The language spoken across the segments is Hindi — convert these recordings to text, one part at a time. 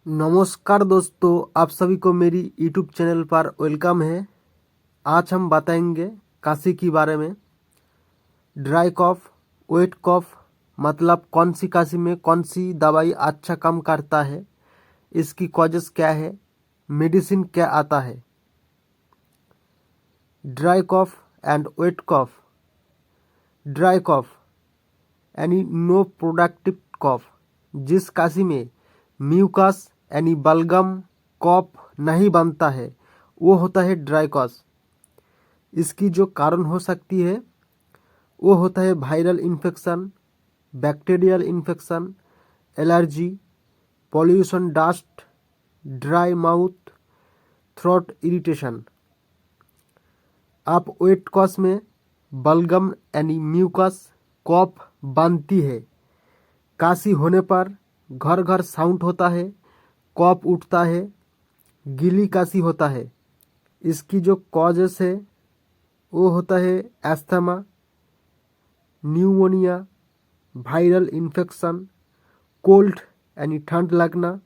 नमस्कार दोस्तों, आप सभी को मेरी यूट्यूब चैनल पर वेलकम है। आज हम बताएंगे खांसी के बारे में। ड्राई कॉफ, वेट कॉफ मतलब कौन सी खांसी में कौन सी दवाई अच्छा काम करता है, इसकी कॉजेस क्या है, मेडिसिन क्या आता है। Dry cough and wet cough. Dry cough यानी नो प्रोडक्टिव कॉफ, जिस खांसी में म्यूकस यानी बलगम कॉफ नहीं बनता है वो होता है ड्राई कॉफ। इसकी जो कारण हो सकती है वो होता है viral infection, bacterial infection, allergy, pollution dust, dry mouth, throat irritation. आप वेट कॉफ में बलगम यानी म्यूकस कॉफ बनती है। काशी होने पर घर घर साउंड होता है, कॉफ उठता है, गीली काशी होता है। इसकी जो कॉजेस है वो होता है asthma, pneumonia, viral infection, cold यानी ठंड लगना,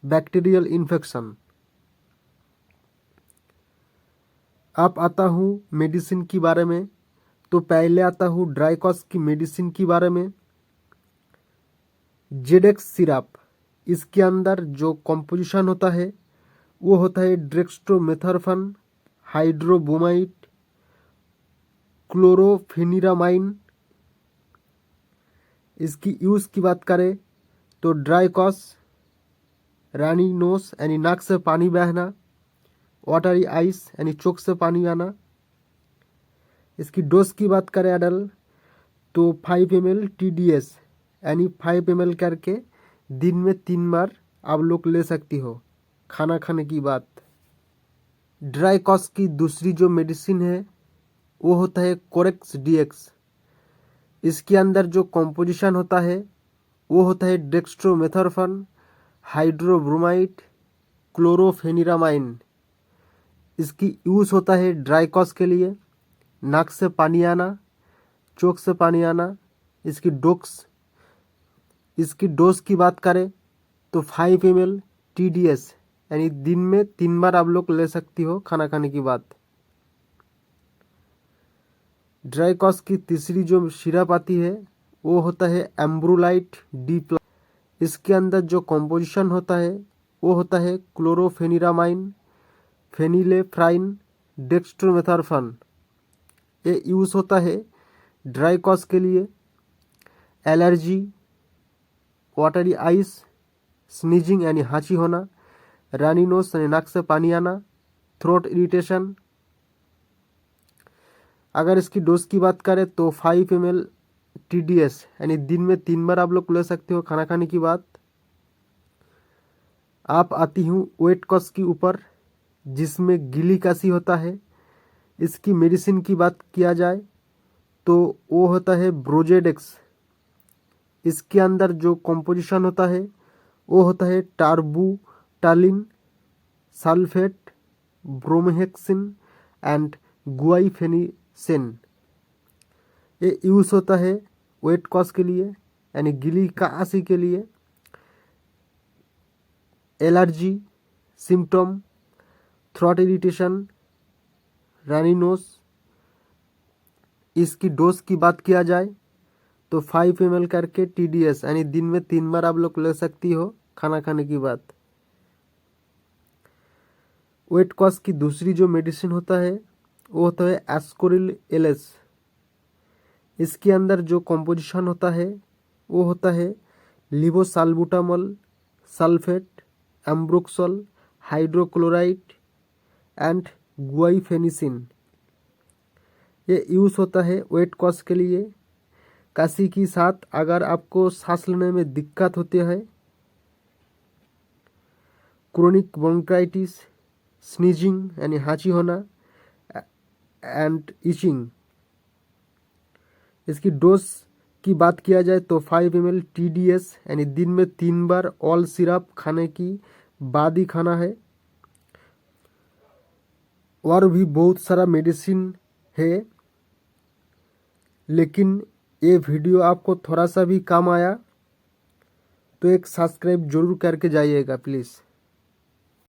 बैक्टीरियल इन्फेक्शन। अब आता हूँ मेडिसिन के बारे में। तो पहले आता हूँ ड्राई कॉफ की मेडिसिन के बारे में। जेडेक्स सिरप, इसके अंदर जो कॉम्पोजिशन होता है वो होता है डेक्स्ट्रोमेथर्फन, हाइड्रोब्रोमाइड, क्लोरोफेनिरामाइन। इसकी यूज़ की बात करें तो ड्राई कॉफ, रानी नोस यानी नाक से पानी बहना, वाटरी आइस यानी चोक से पानी आना। इसकी डोज की बात करें एडल्ट तो 5 ml TDS यानी 5 ml करके दिन में 3 बार आप लोग ले सकती हो खाना खाने की बात। ड्राई कॉफ की दूसरी जो मेडिसिन है वो होता है कोरेक्स DX। इसके अंदर जो कॉम्पोजिशन होता है वो होता है डेक्स्ट्रोमेथर्फन, हाइड्रोब्रोमाइड, क्लोरोफेनिरामाइन। इसकी यूज़ होता है ड्राई कॉफ के लिए, नाक से पानी आना, चोक से पानी आना। इसकी डोज की बात करें तो 5 ml TDS यानी दिन में 3 बार आप लोग ले सकती हो खाना खाने की बाद। ड्राई कॉफ की तीसरी जो सिरप आती है वो होता है एम्ब्रोलाइट D+। इसके अंदर जो कॉम्पोजिशन होता है वो होता है क्लोरोफेनिरामाइन, फेनिलेफ्राइन, डेक्स्ट्रोमेथर्फन। ये यूज़ होता है ड्राई कॉफ के लिए, एलर्जी, वाटरी आइस, स्नीजिंग यानी हाँची होना, रानी नोस यानी नाक से पानी आना, थ्रोट इरिटेशन। अगर इसकी डोज की बात करें तो 5 ml TDS यानी दिन में 3 बार आप लोग ले सकते हो खाना खाने की बाद। आप आती हूँ वेट कॉफ के ऊपर, जिसमें गीली काशी होता है। इसकी मेडिसिन की बात किया जाए तो वो होता है ब्रोजेडेक्स। इसके अंदर जो कॉम्पोजिशन होता है वो होता है टार्बूटालिन, सल्फेट, ब्रोमोहेक्सिन एंड गुआइफेनिसिन। ये यूज़ होता है वेट कॉफ के लिए यानी गीली काशी के लिए, allergy symptom, throat irritation, runny nose. इसकी डोज की बात किया जाए तो 5 ml करके TDS यानी दिन में 3 बार आप लोग ले सकती हो खाना खाने की बाद। वेट कॉफ की दूसरी जो मेडिसिन होता है वो होता है एस्कोरिल LS। इसके अंदर जो कॉम्पोजिशन होता है वो होता है लिवोसाल्बुटामॉल, सल्फेट, एम्ब्रोक्सोल, हाइड्रोक्लोराइड एंड गुआइफेनिसिन। ये यूज़ होता है वेट कॉफ के लिए, काशी के साथ अगर आपको सांस लेने में दिक्कत होती है, क्रोनिक ब्रोंकाइटिस, स्नीजिंग यानी हाँची होना एंड इचिंग। इसकी डोज की बात किया जाए तो 5 ml TDS यानी दिन में 3 बार ऑल सिरप खाने की बाद ही खाना है। और भी बहुत सारा मेडिसिन है, लेकिन ये वीडियो आपको थोड़ा सा भी काम आया तो एक सब्सक्राइब जरूर करके जाइएगा प्लीज़।